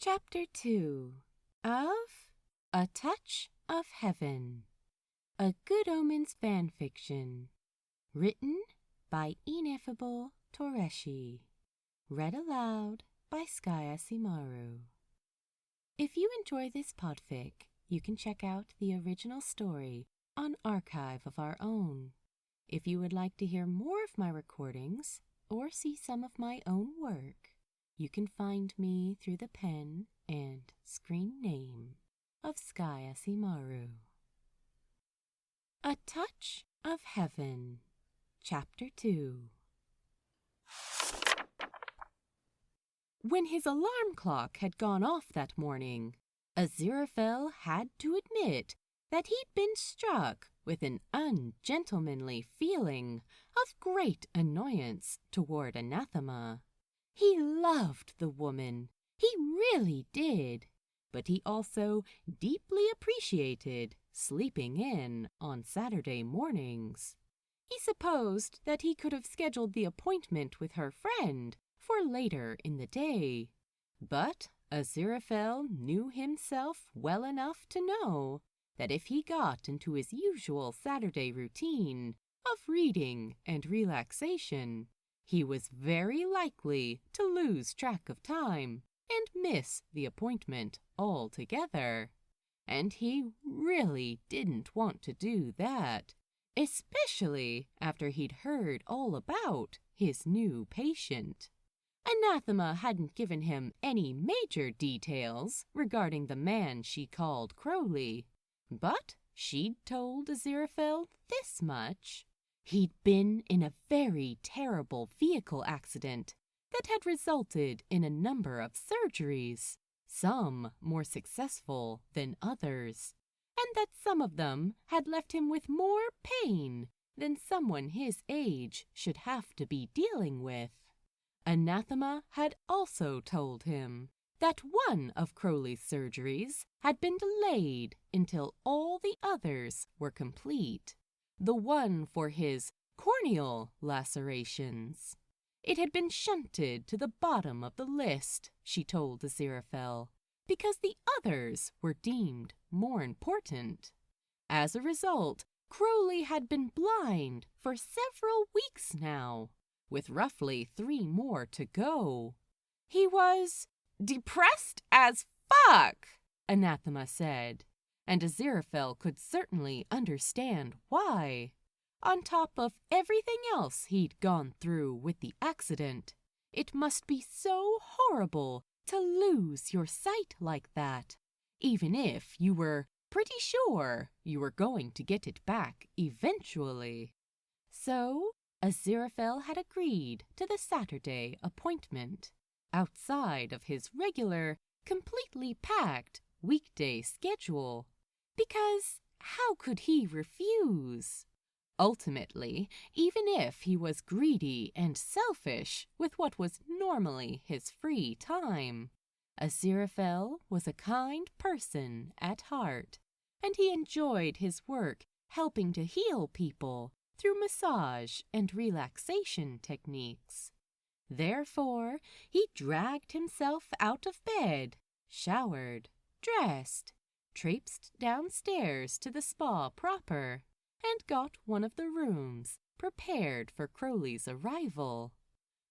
Chapter 2 of A Touch of Heaven, a Good Omens fanfiction, written by IneffableToreshi, read aloud by SkyAsimaru. If you enjoy this podfic, you can check out the original story on Archive of Our Own. If you would like to hear more of my recordings or see some of my own work, you can find me through the pen and screen name of SkyAsimaru. A Touch of Heaven, Chapter 2. When his alarm clock had gone off that morning, Aziraphale had to admit that he'd been struck with an ungentlemanly feeling of great annoyance toward Anathema. He loved the woman, he really did, but he also deeply appreciated sleeping in on Saturday mornings. He supposed that he could have scheduled the appointment with her friend for later in the day, but Aziraphale knew himself well enough to know that if he got into his usual Saturday routine of reading and relaxation, he was very likely to lose track of time and miss the appointment altogether. And he really didn't want to do that, especially after he'd heard all about his new patient. Anathema hadn't given him any major details regarding the man she called Crowley, but she'd told Aziraphale this much. He'd been in a very terrible vehicle accident that had resulted in a number of surgeries, some more successful than others, and that some of them had left him with more pain than someone his age should have to be dealing with. Anathema had also told him that one of Crowley's surgeries had been delayed until all the others were complete, the one for his corneal lacerations. It had been shunted to the bottom of the list, she told Aziraphale, because the others were deemed more important. As a result, Crowley had been blind for several weeks now, with roughly 3 more to go. He was depressed as fuck, Anathema said, and Aziraphale could certainly understand why. On top of everything else he'd gone through with the accident, it must be so horrible to lose your sight like that, even if you were pretty sure you were going to get it back eventually. So Aziraphale had agreed to the Saturday appointment, outside of his regular, completely packed weekday schedule, because how could he refuse? Ultimately, even if he was greedy and selfish with what was normally his free time, Aziraphale was a kind person at heart, and he enjoyed his work helping to heal people through massage and relaxation techniques. Therefore, he dragged himself out of bed, showered, dressed, traipsed downstairs to the spa proper, and got one of the rooms prepared for Crowley's arrival.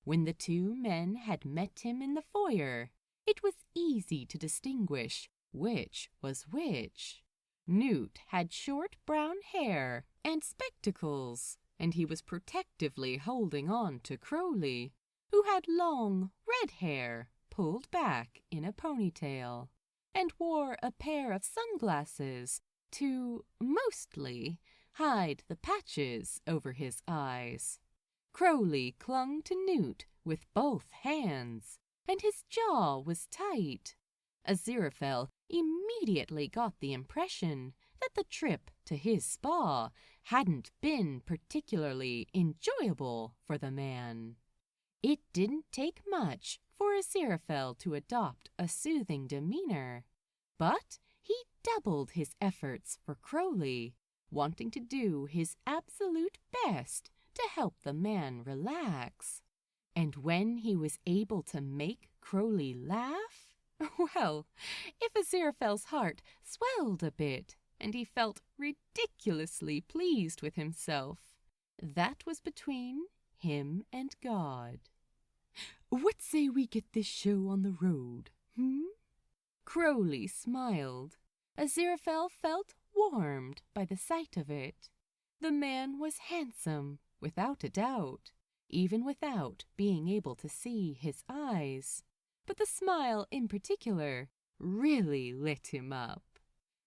When the 2 men had met him in the foyer, it was easy to distinguish which was which. Newt had short brown hair and spectacles, and he was protectively holding on to Crowley, who had long red hair pulled back in a ponytail, and wore a pair of sunglasses to, mostly, hide the patches over his eyes. Crowley clung to Newt with both hands, and his jaw was tight. Aziraphale immediately got the impression that the trip to his spa hadn't been particularly enjoyable for the man. It didn't take much for Aziraphale to adopt a soothing demeanor, but he doubled his efforts for Crowley, wanting to do his absolute best to help the man relax. And when he was able to make Crowley laugh, Well, if Aziraphale's heart swelled a bit, and he felt ridiculously pleased with himself, that was between him and God. What say we get this show on the road, Crowley smiled. Aziraphale felt warmed by the sight of it. The man was handsome, without a doubt, even without being able to see his eyes. But the smile in particular really lit him up.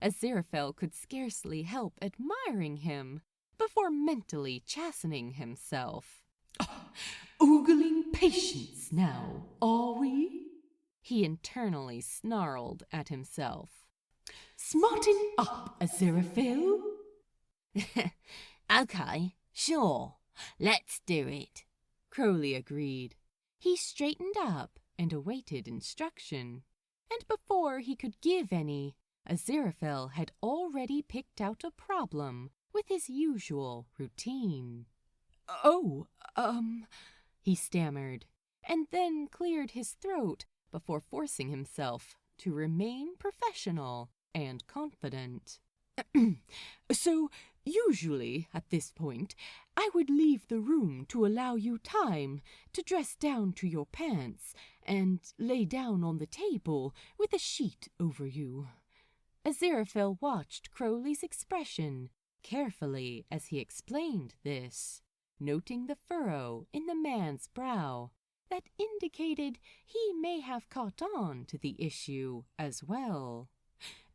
Aziraphale could scarcely help admiring him before mentally chastening himself. Oogling patience now, are we? He internally snarled at himself. Smarten up, Aziraphale. Okay, sure, let's do it, Crowley agreed. He straightened up and awaited instruction, and before he could give any, Aziraphale had already picked out a problem with his usual routine. He stammered, and then cleared his throat before forcing himself to remain professional and confident. So, usually, at this point, I would leave the room to allow you time to dress down to your pants and lay down on the table with a sheet over you. Aziraphale watched Crowley's expression carefully as he explained this, noting the furrow in the man's brow that indicated he may have caught on to the issue as well.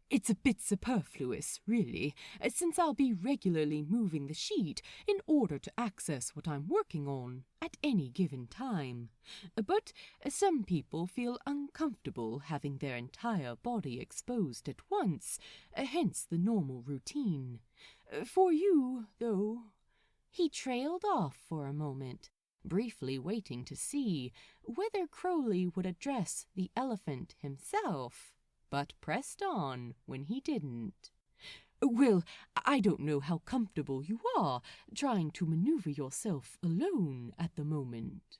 It's a bit superfluous, really, since I'll be regularly moving the sheet in order to access what I'm working on at any given time. But some people feel uncomfortable having their entire body exposed at once, hence the normal routine. For you, though... He trailed off for a moment, briefly waiting to see whether Crowley would address the elephant himself, but pressed on when he didn't. Well, I don't know how comfortable you are trying to maneuver yourself alone at the moment.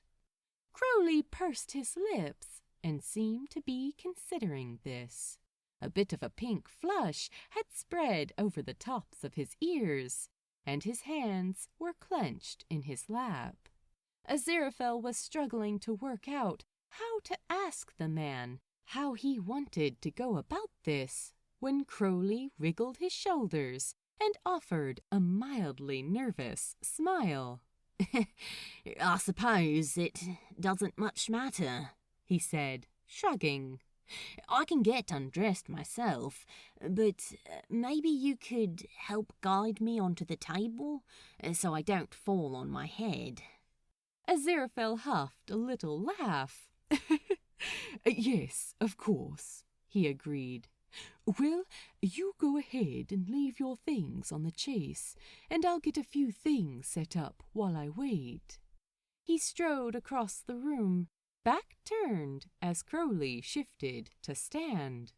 Crowley pursed his lips and seemed to be considering this. A bit of a pink flush had spread over the tops of his ears, and his hands were clenched in his lap. Aziraphale was struggling to work out how to ask the man how he wanted to go about this, when Crowley wriggled his shoulders and offered a mildly nervous smile. I suppose it doesn't much matter, he said, shrugging. I can get undressed myself, but maybe you could help guide me onto the table so I don't fall on my head. Aziraphale huffed a little laugh. Yes, of course, he agreed. Well, you go ahead and leave your things on the chase, and I'll get a few things set up while I wait. He strode across the room, back turned as Crowley shifted to stand.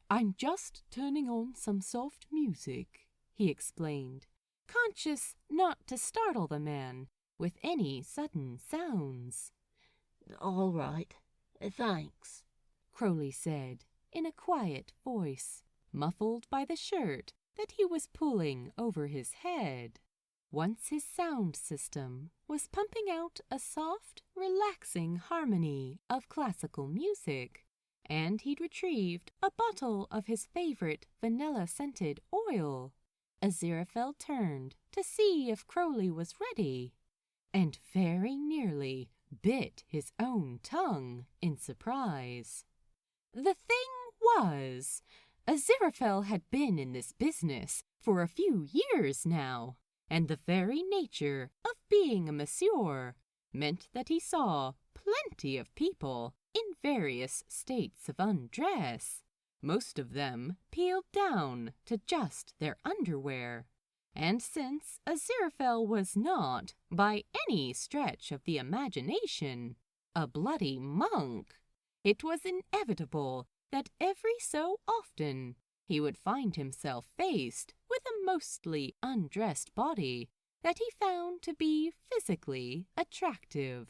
I'm just turning on some soft music, he explained, conscious not to startle the man with any sudden sounds. All right, thanks, Crowley said in a quiet voice, muffled by the shirt that he was pulling over his head. Once his sound system was pumping out a soft, relaxing harmony of classical music, and he'd retrieved a bottle of his favorite vanilla-scented oil, Aziraphale turned to see if Crowley was ready, and very nearly bit his own tongue in surprise. The thing was, Aziraphale had been in this business for a few years now, and the very nature of being a masseur meant that he saw plenty of people in various states of undress, most of them peeled down to just their underwear. And since Aziraphale was not, by any stretch of the imagination, a bloody monk, it was inevitable that every so often he would find himself faced with a mostly undressed body that he found to be physically attractive.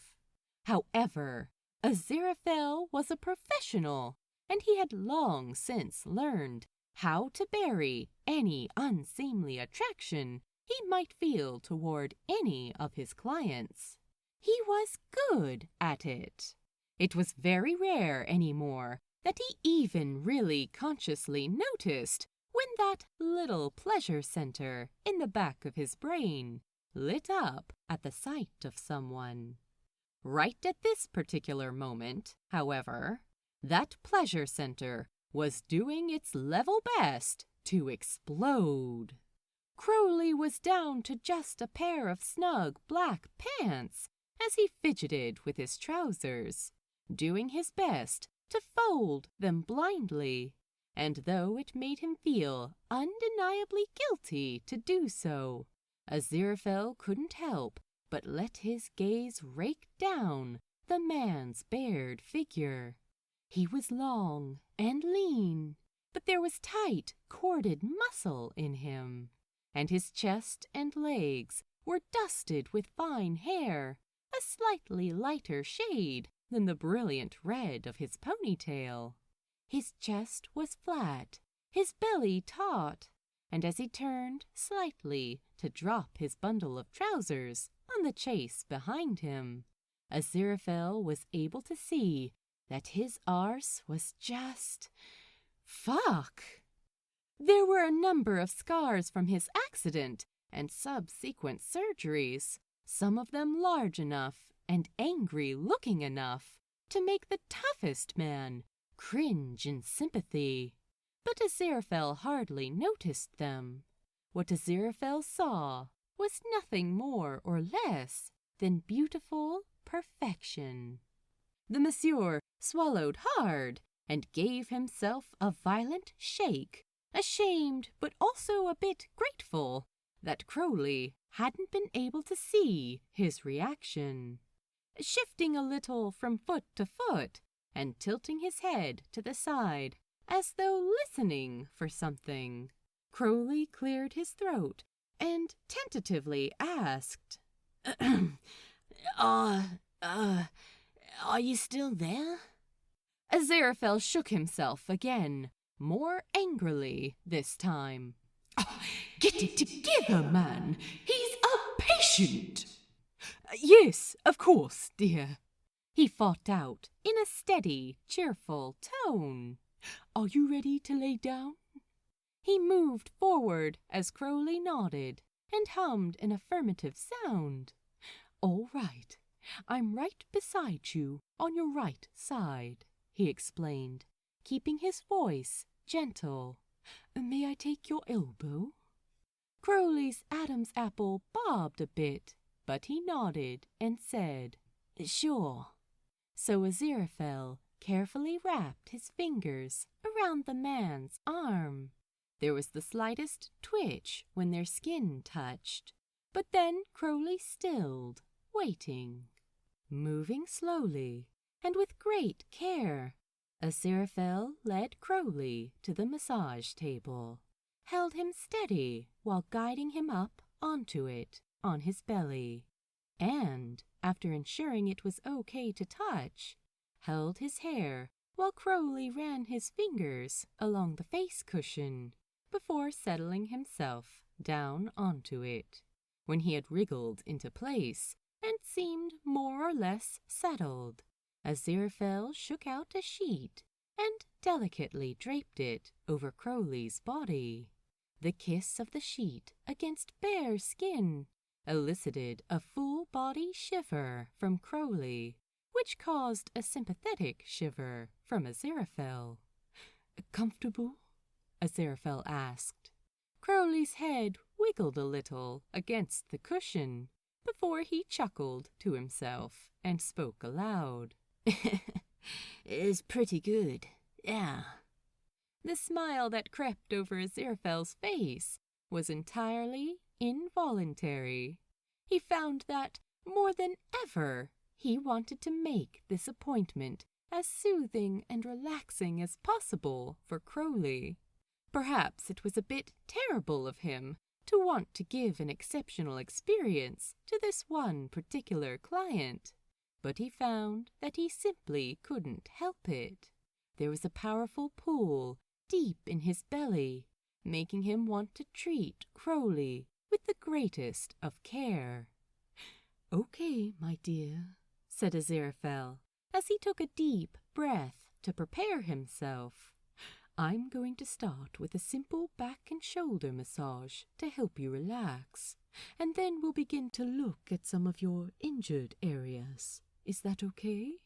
However, Aziraphale was a professional and he had long since learned how to bury any unseemly attraction he might feel toward any of his clients. He was good at it. It was very rare anymore that he even really consciously noticed when that little pleasure center in the back of his brain lit up at the sight of someone. Right at this particular moment, however, that pleasure center was doing its level best to explode. Crowley was down to just a pair of snug black pants as he fidgeted with his trousers, doing his best to fold them blindly, and though it made him feel undeniably guilty to do so, Aziraphale couldn't help but let his gaze rake down the man's bared figure. He was long and lean, but there was tight, corded muscle in him, and his chest and legs were dusted with fine hair, a slightly lighter shade than the brilliant red of his ponytail. His chest was flat, his belly taut, and as he turned slightly to drop his bundle of trousers on the chase behind him, Aziraphale was able to see that his arse was just fuck. There were a number of scars from his accident and subsequent surgeries, some of them large enough and angry-looking enough to make the toughest man cringe in sympathy. But Aziraphale hardly noticed them. What Aziraphale saw was nothing more or less than beautiful perfection. The Masseuse swallowed hard and gave himself a violent shake, ashamed but also a bit grateful that Crowley hadn't been able to see his reaction. Shifting a little from foot to foot and tilting his head to the side as though listening for something, Crowley cleared his throat and tentatively asked, Are you still there? Aziraphale shook himself again, more angrily this time. Oh, get it together, man. He's a patient. Yes, of course, dear. He fought out in a steady, cheerful tone. Are you ready to lay down? He moved forward as Crowley nodded and hummed an affirmative sound. All right. I'm right beside you on your right side, he explained, keeping his voice gentle. May I take your elbow? Crowley's Adam's apple bobbed a bit, but he nodded and said, Sure. So Aziraphale carefully wrapped his fingers around the man's arm. There was the slightest twitch when their skin touched, but then Crowley stilled, waiting. Moving slowly and with great care, Aziraphale led Crowley to the massage table, held him steady while guiding him up onto it on his belly, and, after ensuring it was okay to touch, held his hair while Crowley ran his fingers along the face cushion before settling himself down onto it. When he had wriggled into place and seemed more or less settled, Aziraphale shook out a sheet and delicately draped it over Crowley's body. The kiss of the sheet against bare skin elicited a full-body shiver from Crowley, which caused a sympathetic shiver from Aziraphale. Comfortable? Aziraphale asked. Crowley's head wiggled a little against the cushion before he chuckled to himself and spoke aloud. It's pretty good, yeah. The smile that crept over Aziraphale's face was entirely involuntary. He found that, more than ever, he wanted to make this appointment as soothing and relaxing as possible for Crowley. Perhaps it was a bit terrible of him to want to give an exceptional experience to this one particular client, but he found that he simply couldn't help it. There was a powerful pull deep in his belly, making him want to treat Crowley with the greatest of care. "Okay, my dear," said Aziraphale, as he took a deep breath to prepare himself. "I'm going to start with a simple back and shoulder massage to help you relax, and then we'll begin to look at some of your injured areas. Is that okay?"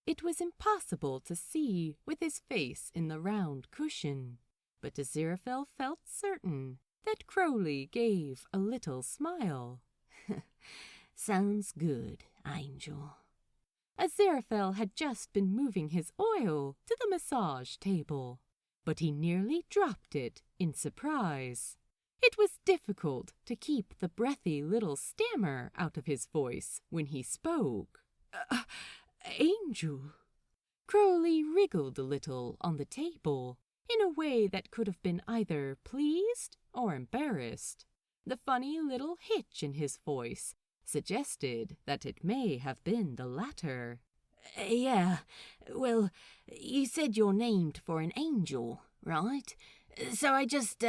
It was impossible to see with his face in the round cushion, but Aziraphale felt certain that Crowley gave a little smile. "Sounds good, Angel." Aziraphale had just been moving his oil to the massage table, but he nearly dropped it in surprise. It was difficult to keep the breathy little stammer out of his voice when he spoke. "Angel." Crowley wriggled a little on the table in a way that could have been either pleased or embarrassed. The funny little hitch in his voice suggested that it may have been the latter. "Yeah, well, you said you're named for an angel, right? So I just,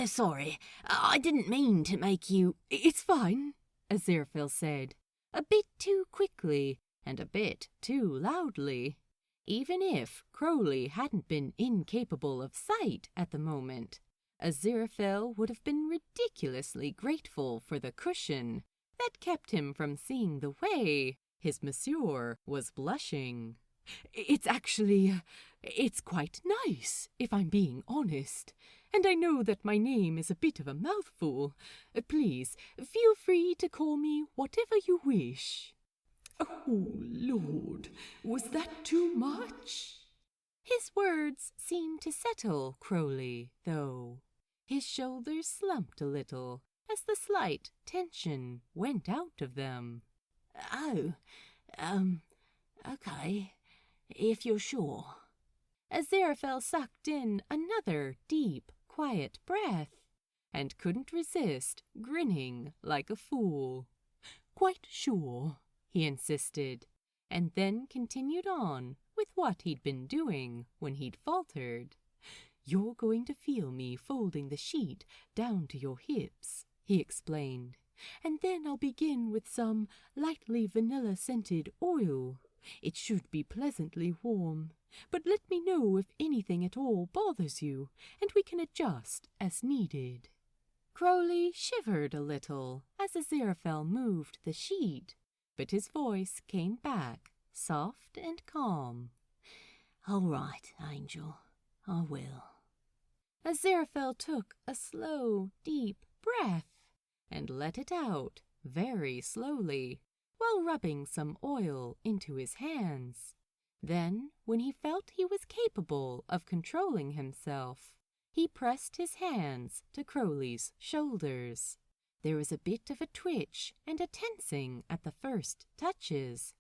sorry, I didn't mean to make you—" "It's fine," Aziraphale said, a bit too quickly and a bit too loudly. Even if Crowley hadn't been incapable of sight at the moment, Aziraphale would have been ridiculously grateful for the cushion that kept him from seeing the way his monsieur was blushing. "It's quite nice, if I'm being honest, and I know that my name is a bit of a mouthful. Please, feel free to call me whatever you wish." "Oh, Lord, was that too much?" His words seemed to settle Crowley, though. His shoulders slumped a little as the slight tension went out of them. "Oh, okay, if you're sure." Aziraphale sucked in another deep, quiet breath and couldn't resist grinning like a fool. "Quite sure," he insisted, and then continued on with what he'd been doing when he'd faltered. "You're going to feel me folding the sheet down to your hips," he explained, "and then I'll begin with some lightly vanilla-scented oil. It should be pleasantly warm, but let me know if anything at all bothers you, and we can adjust as needed." Crowley shivered a little as Aziraphale moved the sheet, but his voice came back, soft and calm. "All right, Angel, I will." Aziraphale took a slow, deep breath and let it out very slowly, while rubbing some oil into his hands. Then, when he felt he was capable of controlling himself, he pressed his hands to Crowley's shoulders. There was a bit of a twitch and a tensing at the first touches,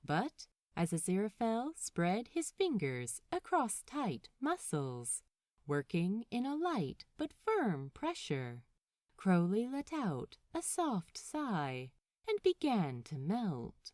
but as Aziraphale spread his fingers across tight muscles, working in a light but firm pressure, Crowley let out a soft sigh and began to melt.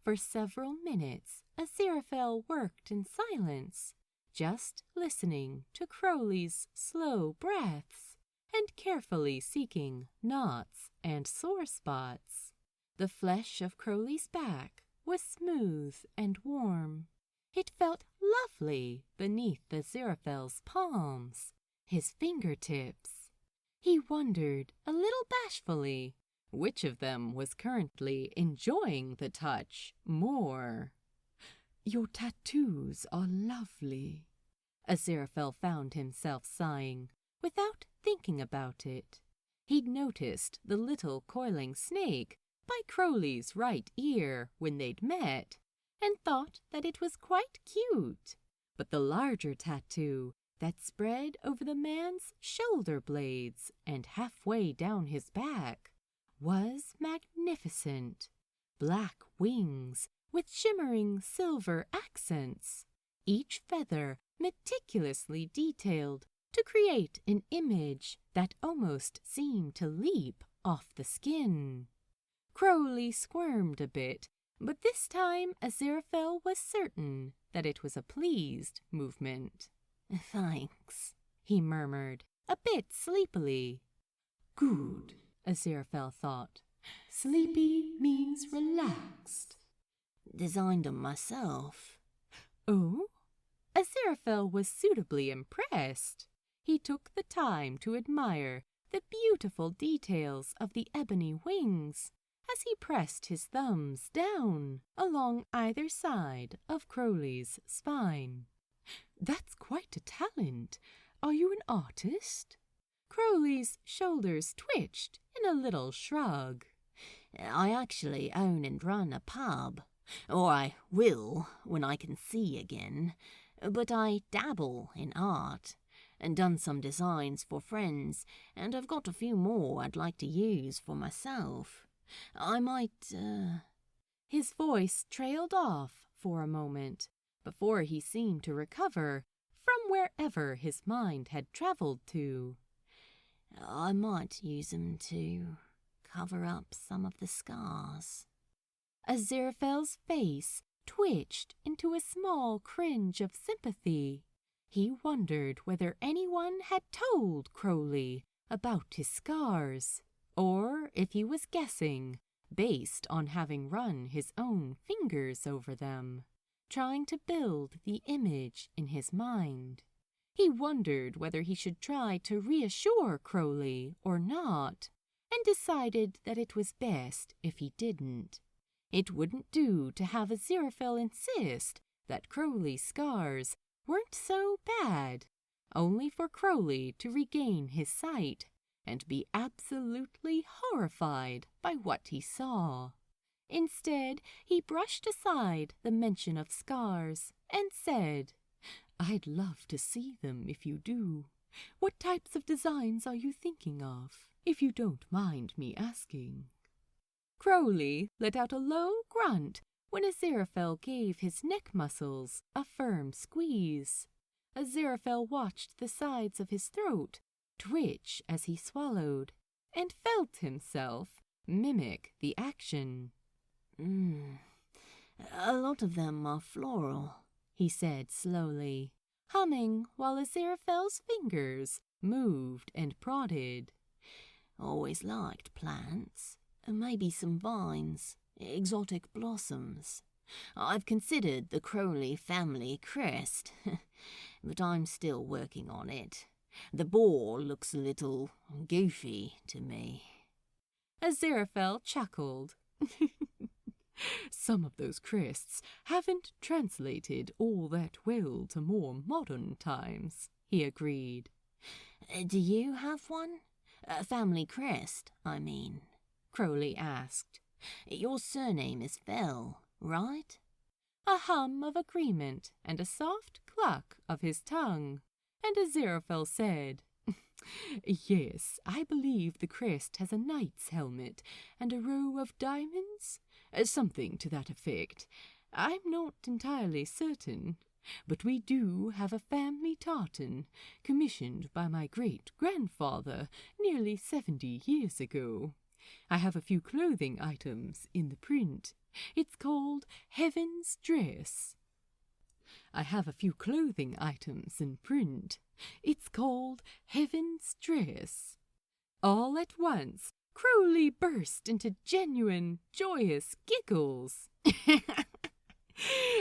For several minutes, Aziraphale worked in silence, just listening to Crowley's slow breaths and carefully seeking knots and sore spots. The flesh of Crowley's back was smooth and warm. It felt lovely beneath Aziraphale's palms, his fingertips. He wondered a little bashfully which of them was currently enjoying the touch more. "Your tattoos are lovely," Aziraphale found himself sighing, without thinking about it. He'd noticed the little coiling snake by Crowley's right ear when they'd met, and thought that it was quite cute. But the larger tattoo that spread over the man's shoulder blades and halfway down his back was magnificent. Black wings with shimmering silver accents, each feather meticulously detailed to create an image that almost seemed to leap off the skin. Crowley squirmed a bit, But this time Aziraphale was certain that it was a pleased movement. "Thanks," he murmured, a bit sleepily. Good, Aziraphale thought. Sleepy means relaxed. "Designed them myself." Oh? Aziraphale was suitably impressed. He took the time to admire the beautiful details of the ebony wings as he pressed his thumbs down along either side of Crowley's spine. That's quite a talent. Are you an artist? Crowley's shoulders twitched in a little shrug. "I actually own and run a pub. Or I will when I can see again. But I dabble in art and done some designs for friends, and I've got a few more I'd like to use for myself. I might, His voice trailed off for a moment before he seemed to recover from wherever his mind had traveled to. I might use 'em to cover up some of the scars." Aziraphale's face twitched into a small cringe of sympathy. He wondered whether anyone had told Crowley about his scars, or if he was guessing based on having run his own fingers over them, trying to build the image in his mind. He wondered whether he should try to reassure Crowley or not, and decided that it was best if he didn't. It wouldn't do to have Aziraphale insist that Crowley's scars weren't so bad, only for Crowley to regain his sight and be absolutely horrified by what he saw. Instead, he brushed aside the mention of scars and said, "I'd love to see them if you do. What types of designs are you thinking of, if you don't mind me asking?" Crowley let out a low grunt when Aziraphale gave his neck muscles a firm squeeze. Aziraphale watched the sides of his throat twitch as he swallowed, and felt himself mimic the action. "A lot of them are floral," he said slowly, humming while Aziraphale's fingers moved and prodded. "Always liked plants. Maybe some vines, exotic blossoms. I've considered the Crowley family crest, but I'm still working on it. The boar looks a little goofy to me." Aziraphale chuckled. "Some of those crests haven't translated all that well to more modern times," he agreed. "Do you have one? A family crest, I mean?" Crowley asked. "Your surname is Fell, right?" A hum of agreement and a soft cluck of his tongue, and Aziraphale said, "Yes, I believe the crest has a knight's helmet and a row of diamonds, something to that effect. I'm not entirely certain, but we do have a family tartan commissioned by my great-grandfather nearly 70 years ago. I have a few clothing items in the print. It's called Heaven's Dress. I have a few clothing items in print. It's called Heaven's Dress." All at once, Crowley burst into genuine, joyous giggles.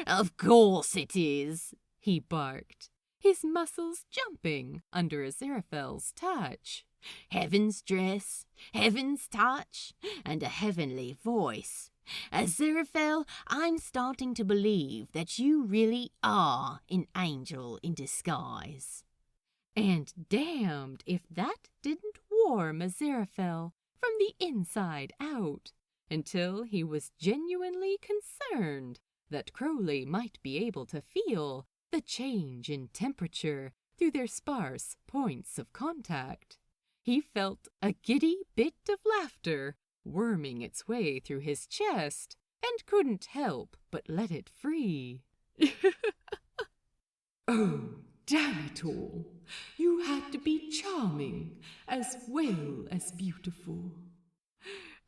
"Of course it is," he barked, his muscles jumping under Aziraphale's touch. "Heaven's dress, heaven's touch, and a heavenly voice. Aziraphale, I'm starting to believe that you really are an angel in disguise." And damned if that didn't warm Aziraphale from the inside out, until he was genuinely concerned that Crowley might be able to feel the change in temperature through their sparse points of contact. He felt a giddy bit of laughter worming its way through his chest and couldn't help but let it free. "Oh, damn it all! You had to be charming as well as beautiful.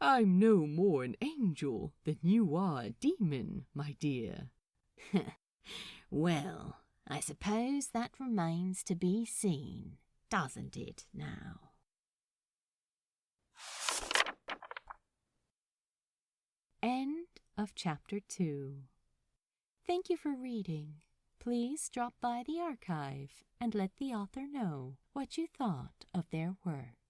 I'm no more an angel than you are a demon, my dear. Well, I suppose that remains to be seen, doesn't it now? End of Chapter 2. Thank you for reading. Please drop by the archive and let the author know what you thought of their work.